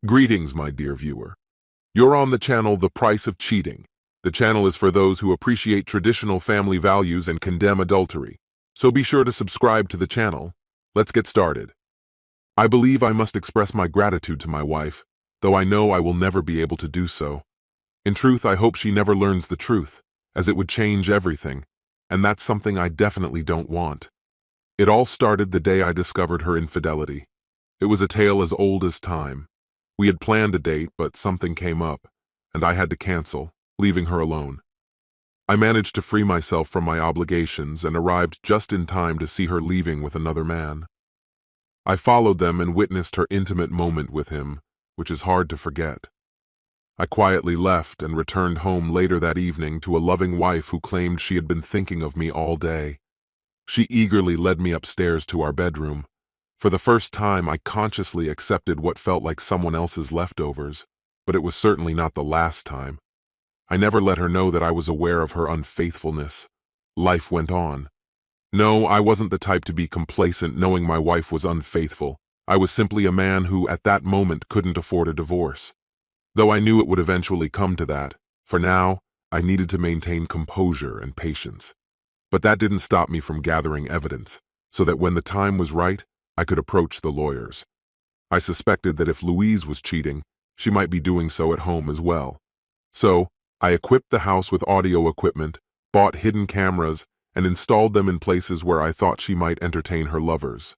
Greetings, my dear viewer. You're on the channel The Price of Cheating. The channel is for those who appreciate traditional family values and condemn adultery. So be sure to subscribe to the channel. Let's get started. I believe I must express my gratitude to my wife, though I know I will never be able to do so. In truth, I hope she never learns the truth, as it would change everything, and that's something I definitely don't want. It all started the day I discovered her infidelity. It was a tale as old as time. We had planned a date, but something came up, and I had to cancel, leaving her alone. I managed to free myself from my obligations and arrived just in time to see her leaving with another man. I followed them and witnessed her intimate moment with him, which is hard to forget. I quietly left and returned home later that evening to a loving wife who claimed she had been thinking of me all day. She eagerly led me upstairs to our bedroom. For the first time, I consciously accepted what felt like someone else's leftovers, but it was certainly not the last time. I never let her know that I was aware of her unfaithfulness. Life went on. No, I wasn't the type to be complacent knowing my wife was unfaithful. I was simply a man who, at that moment, couldn't afford a divorce. Though I knew it would eventually come to that, for now, I needed to maintain composure and patience. But that didn't stop me from gathering evidence, so that when the time was right, I could approach the lawyers. I suspected that if Louise was cheating, she might be doing so at home as well. So, I equipped the house with audio equipment, bought hidden cameras, and installed them in places where I thought she might entertain her lovers.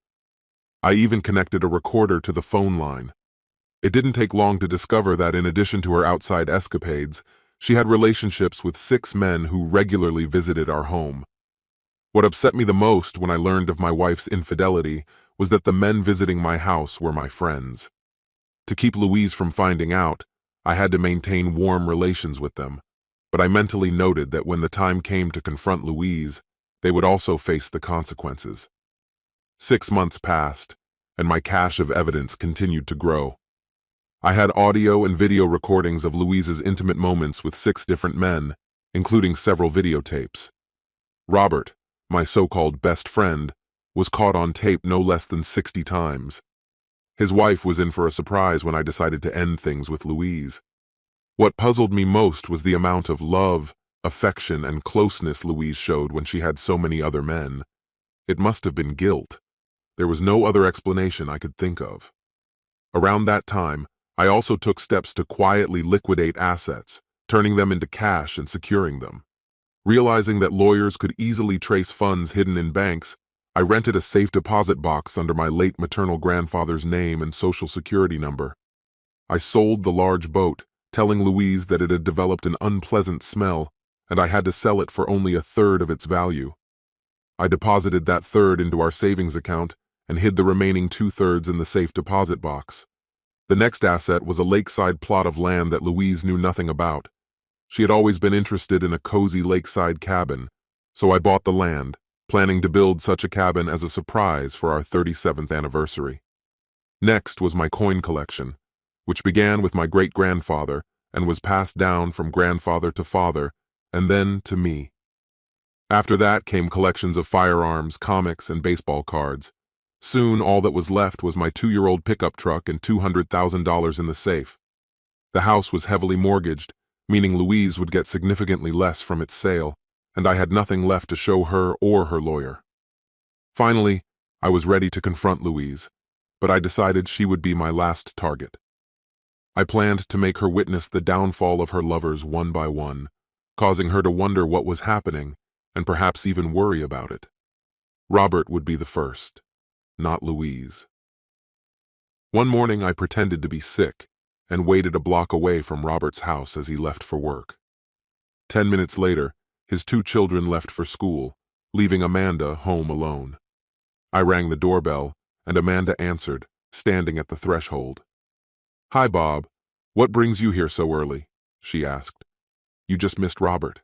I even connected a recorder to the phone line. It didn't take long to discover that in addition to her outside escapades, she had relationships with 6 men who regularly visited our home. What upset me the most when I learned of my wife's infidelity was that the men visiting my house were my friends. To keep Louise from finding out, I had to maintain warm relations with them, but I mentally noted that when the time came to confront Louise, they would also face the consequences. 6 months passed, and my cache of evidence continued to grow. I had audio and video recordings of Louise's intimate moments with 6 different men, including several videotapes. Robert, my so-called best friend, was caught on tape no less than 60 times. His wife was in for a surprise when I decided to end things with Louise. What puzzled me most was the amount of love, affection, and closeness Louise showed when she had so many other men. It must have been guilt. There was no other explanation I could think of. Around that time, I also took steps to quietly liquidate assets, turning them into cash and securing them. Realizing that lawyers could easily trace funds hidden in banks, I rented a safe deposit box under my late maternal grandfather's name and social security number. I sold the large boat, telling Louise that it had developed an unpleasant smell, and I had to sell it for only 1/3 of its value. I deposited that third into our savings account and hid the remaining 2/3 in the safe deposit box. The next asset was a lakeside plot of land that Louise knew nothing about. She had always been interested in a cozy lakeside cabin, so I bought the land, planning to build such a cabin as a surprise for our 37th anniversary. Next was my coin collection, which began with my great-grandfather and was passed down from grandfather to father, and then to me. After that came collections of firearms, comics, and baseball cards. Soon all that was left was my 2-year-old pickup truck and $200,000 in the safe. The house was heavily mortgaged, meaning Louise would get significantly less from its sale, and I had nothing left to show her or her lawyer. Finally, I was ready to confront Louise, but I decided she would be my last target. I planned to make her witness the downfall of her lovers one by one, causing her to wonder what was happening and perhaps even worry about it. Robert would be the first, not Louise. One morning I pretended to be sick and waited a block away from Robert's house as he left for work. 10 minutes later, his 2 children left for school, leaving Amanda home alone. I rang the doorbell, and Amanda answered, standing at the threshold. "Hi, Bob. What brings you here so early?" she asked. "You just missed Robert."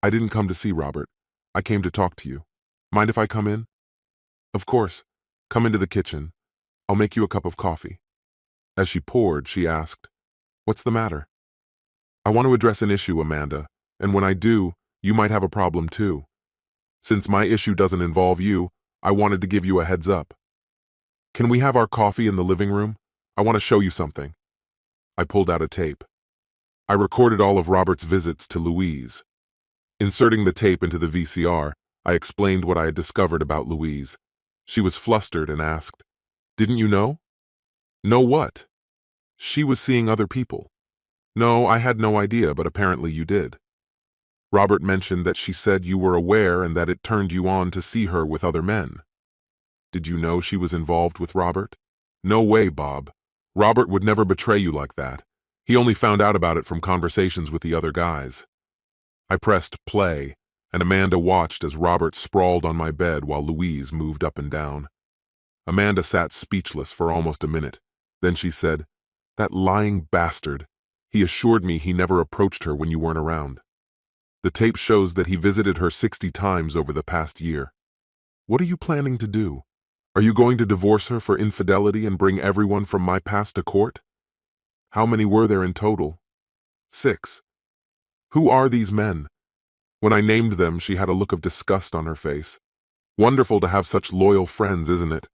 "I didn't come to see Robert. I came to talk to you. Mind if I come in?" "Of course. Come into the kitchen. I'll make you a cup of coffee." As she poured, she asked, "What's the matter?" "I want to address an issue, Amanda, and when I do, you might have a problem too. Since my issue doesn't involve you, I wanted to give you a heads up." "Can we have our coffee in the living room? I want to show you something. I pulled out a tape. I recorded all of Robert's visits to Louise. Inserting the tape into the VCR, I explained what I had discovered about Louise. She was flustered and asked, "Didn't you know?" "Know what?" "She was seeing other people." "No, I had no idea, but apparently you did." "Robert mentioned that she said you were aware and that it turned you on to see her with other men." "Did you know she was involved with Robert?" "No way, Bob. Robert would never betray you like that. He only found out about it from conversations with the other guys." I pressed play, and Amanda watched as Robert sprawled on my bed while Louise moved up and down. Amanda sat speechless for almost a minute. Then she said, "That lying bastard. He assured me he never approached her when you weren't around. The tape shows that he visited her 60 times over the past year. What are you planning to do? Are you going to divorce her for infidelity and bring everyone from my past to court?" "How many were there in total?" 6. "Who are these men?" When I named them, she had a look of disgust on her face. "Wonderful to have such loyal friends, isn't it?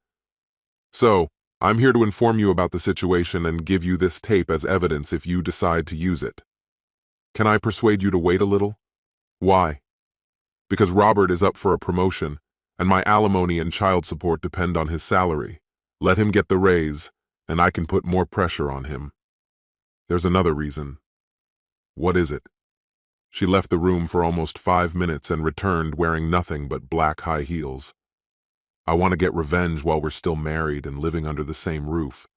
So, I'm here to inform you about the situation and give you this tape as evidence if you decide to use it. Can I persuade you to wait a little?" "Why?" "Because Robert is up for a promotion, and my alimony and child support depend on his salary. Let him get the raise, and I can put more pressure on him." "There's another reason." "What is it?" She left the room for almost 5 minutes and returned wearing nothing but black high heels. "I want to get revenge while we're still married and living under the same roof.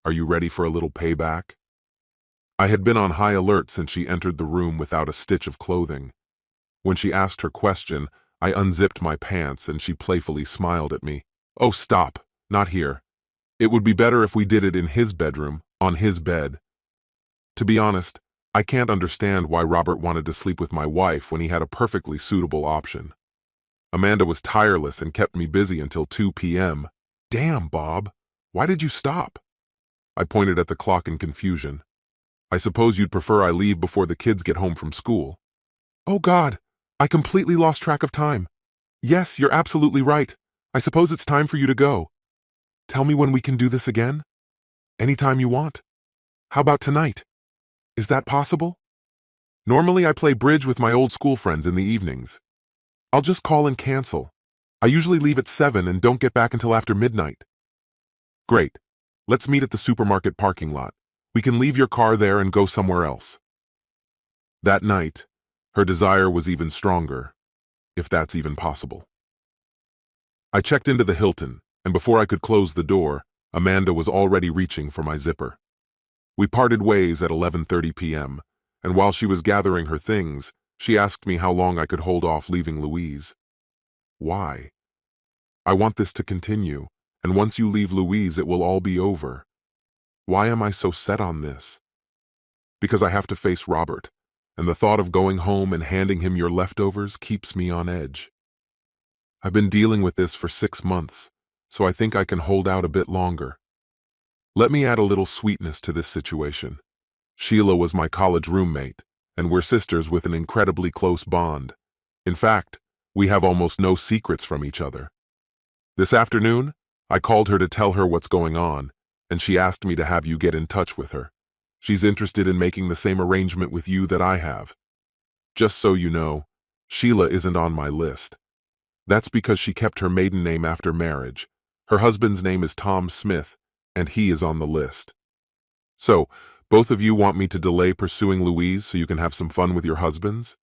Are you ready for a little payback?" I had been on high alert since she entered the room without a stitch of clothing. When she asked her question, I unzipped my pants and she playfully smiled at me. "Oh, stop. Not here. It would be better if we did it in his bedroom, on his bed." To be honest, I can't understand why Robert wanted to sleep with my wife when he had a perfectly suitable option. Amanda was tireless and kept me busy until 2 p.m. "Damn, Bob. Why did you stop?" I pointed at the clock in confusion. "I suppose you'd prefer I leave before the kids get home from school." "Oh God, I completely lost track of time. Yes, you're absolutely right. I suppose it's time for you to go. Tell me when we can do this again? Anytime you want. How about tonight? Is that possible? Normally I play bridge with my old school friends in the evenings. I'll just call and cancel. I usually leave at 7 and don't get back until after midnight." "Great. Let's meet at the supermarket parking lot. We can leave your car there and go somewhere else." That night, her desire was even stronger, if that's even possible. I checked into the Hilton, and before I could close the door, Amanda was already reaching for my zipper. We parted ways at 11:30 p.m., and while she was gathering her things, she asked me how long I could hold off leaving Louise. "Why?" "I want this to continue, and once you leave Louise, it will all be over." "Why am I so set on this?" "Because I have to face Robert, and the thought of going home and handing him your leftovers keeps me on edge. I've been dealing with this for 6 months, so I think I can hold out a bit longer. Let me add a little sweetness to this situation. Sheila was my college roommate, and we're sisters with an incredibly close bond. In fact, we have almost no secrets from each other. This afternoon, I called her to tell her what's going on, and she asked me to have you get in touch with her. She's interested in making the same arrangement with you that I have. Just so you know, Sheila isn't on my list. That's because she kept her maiden name after marriage. Her husband's name is Tom Smith, and he is on the list. So, both of you want me to delay pursuing Louise so you can have some fun with your husbands?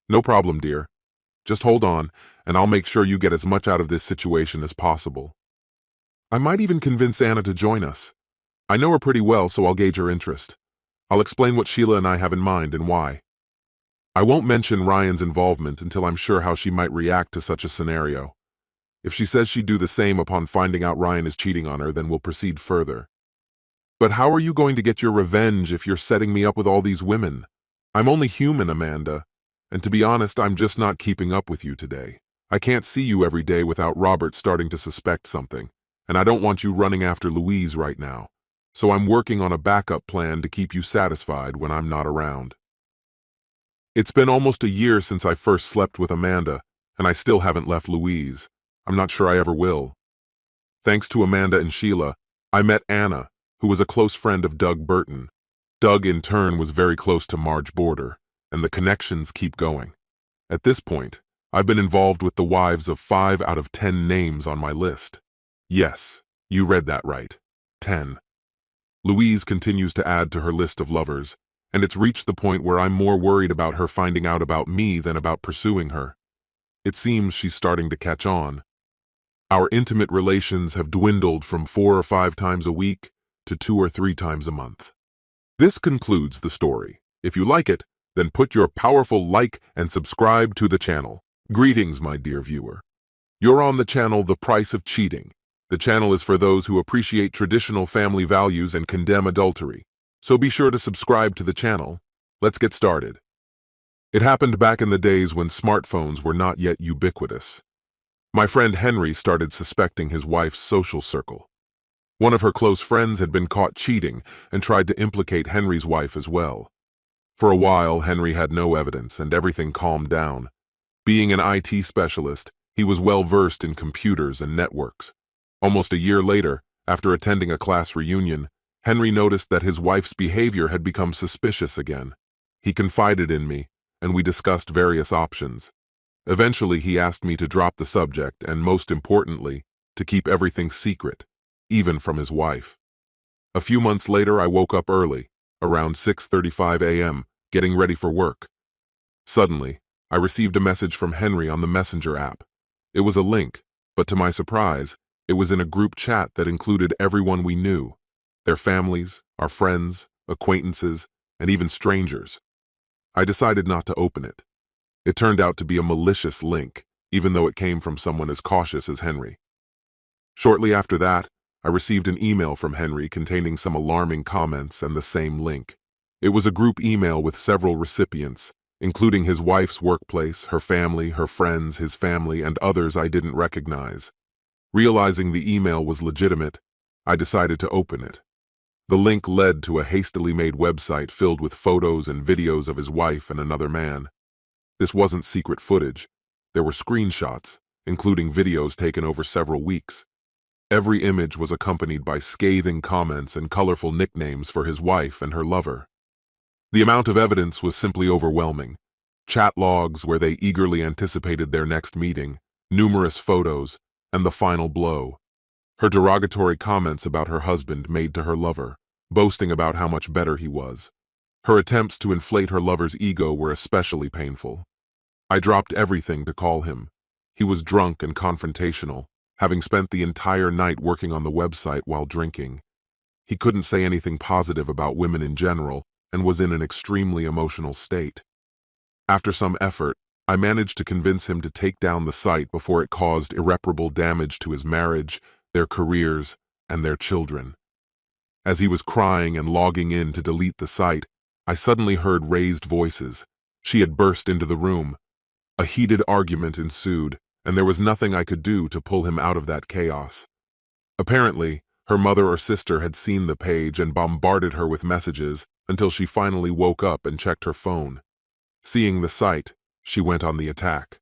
No problem, dear. Just hold on, and I'll make sure you get as much out of this situation as possible. I might even convince Anna to join us. I know her pretty well, so I'll gauge her interest. I'll explain what Sheila and I have in mind and why. I won't mention Ryan's involvement until I'm sure how she might react to such a scenario. If she says she'd do the same upon finding out Ryan is cheating on her, then we'll proceed further. But how are you going to get your revenge if you're setting me up with all these women? I'm only human, Amanda, and to be honest, I'm just not keeping up with you today. I can't see you every day without Robert starting to suspect something, and I don't want you running after Louise right now. So I'm working on a backup plan to keep you satisfied when I'm not around. It's been almost a year since I first slept with Amanda, and I still haven't left Louise. I'm not sure I ever will. Thanks to Amanda and Sheila, I met Anna, who was a close friend of Doug Burton. Doug, in turn, was very close to Marge Border, and the connections keep going. At this point, I've been involved with the wives of 5 out of 10 names on my list. Yes, you read that right. 10. Louise continues to add to her list of lovers, and it's reached the point where I'm more worried about her finding out about me than about pursuing her. It seems she's starting to catch on. Our intimate relations have dwindled from 4 or 5 times a week to 2 or 3 times a month. This concludes the story. If you like it, then put your powerful like and subscribe to the channel. Greetings, my dear viewer. You're on the channel The Price of Cheating. The channel is for those who appreciate traditional family values and condemn adultery. So be sure to subscribe to the channel. Let's get started. It happened back in the days when smartphones were not yet ubiquitous. My friend Henry started suspecting his wife's social circle. One of her close friends had been caught cheating and tried to implicate Henry's wife as well. For a while, Henry had no evidence and everything calmed down. Being an IT specialist, he was well versed in computers and networks. Almost a year later, after attending a class reunion, Henry noticed that his wife's behavior had become suspicious again. He confided in me, and we discussed various options. Eventually, he asked me to drop the subject and, most importantly, to keep everything secret, even from his wife. A few months later, I woke up early, around 6:35 a.m., getting ready for work. Suddenly, I received a message from Henry on the Messenger app. It was a link, but to my surprise, it was in a group chat that included everyone we knew, their families, our friends, acquaintances, and even strangers. I decided not to open it. It turned out to be a malicious link, even though it came from someone as cautious as Henry. Shortly after that, I received an email from Henry containing some alarming comments and the same link. It was a group email with several recipients, including his wife's workplace, her family, her friends, his family, and others I didn't recognize. Realizing the email was legitimate, I decided to open it. The link led to a hastily made website filled with photos and videos of his wife and another man. This wasn't secret footage. There were screenshots, including videos taken over several weeks. Every image was accompanied by scathing comments and colorful nicknames for his wife and her lover. The amount of evidence was simply overwhelming. Chat logs where they eagerly anticipated their next meeting, numerous photos, and the final blow. Her derogatory comments about her husband made to her lover, boasting about how much better he was. Her attempts to inflate her lover's ego were especially painful. I dropped everything to call him. He was drunk and confrontational, having spent the entire night working on the website while drinking. He couldn't say anything positive about women in general and was in an extremely emotional state. After some effort, I managed to convince him to take down the site before it caused irreparable damage to his marriage, their careers, and their children. As he was crying and logging in to delete the site, I suddenly heard raised voices. She had burst into the room. A heated argument ensued, and there was nothing I could do to pull him out of that chaos. Apparently, her mother or sister had seen the page and bombarded her with messages until she finally woke up and checked her phone. Seeing the site, she went on the attack.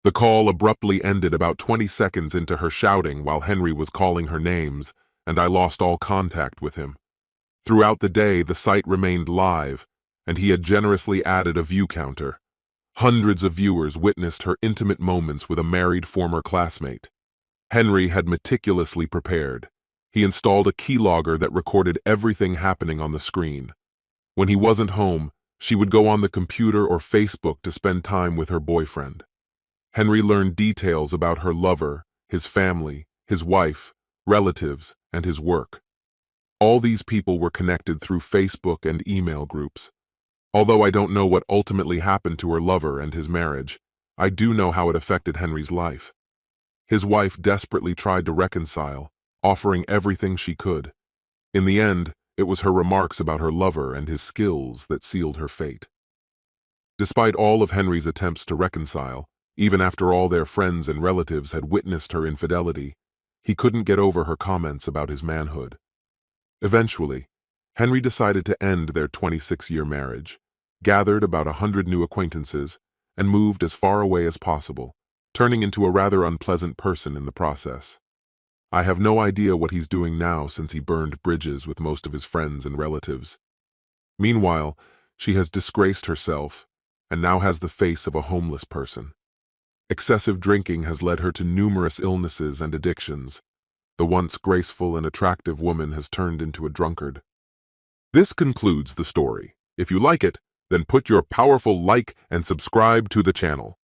The call abruptly ended about 20 seconds into her shouting while Henry was calling her names, and I lost all contact with him. Throughout the day, the site remained live, and he had generously added a view counter. Hundreds of viewers witnessed her intimate moments with a married former classmate. Henry had meticulously prepared. He installed a keylogger that recorded everything happening on the screen. When he wasn't home, she would go on the computer or Facebook to spend time with her boyfriend. Henry learned details about her lover, his family, his wife, relatives, and his work. All these people were connected through Facebook and email groups. Although I don't know what ultimately happened to her lover and his marriage, I do know how it affected Henry's life. His wife desperately tried to reconcile, offering everything she could. In the end, it was her remarks about her lover and his skills that sealed her fate. Despite all of Henry's attempts to reconcile, even after all their friends and relatives had witnessed her infidelity, he couldn't get over her comments about his manhood. Eventually, Henry decided to end their 26-year marriage, gathered about 100 new acquaintances, and moved as far away as possible, turning into a rather unpleasant person in the process. I have no idea what he's doing now since he burned bridges with most of his friends and relatives. Meanwhile, she has disgraced herself and now has the face of a homeless person. Excessive drinking has led her to numerous illnesses and addictions. The once graceful and attractive woman has turned into a drunkard. This concludes the story. If you like it, then put your powerful like and subscribe to the channel.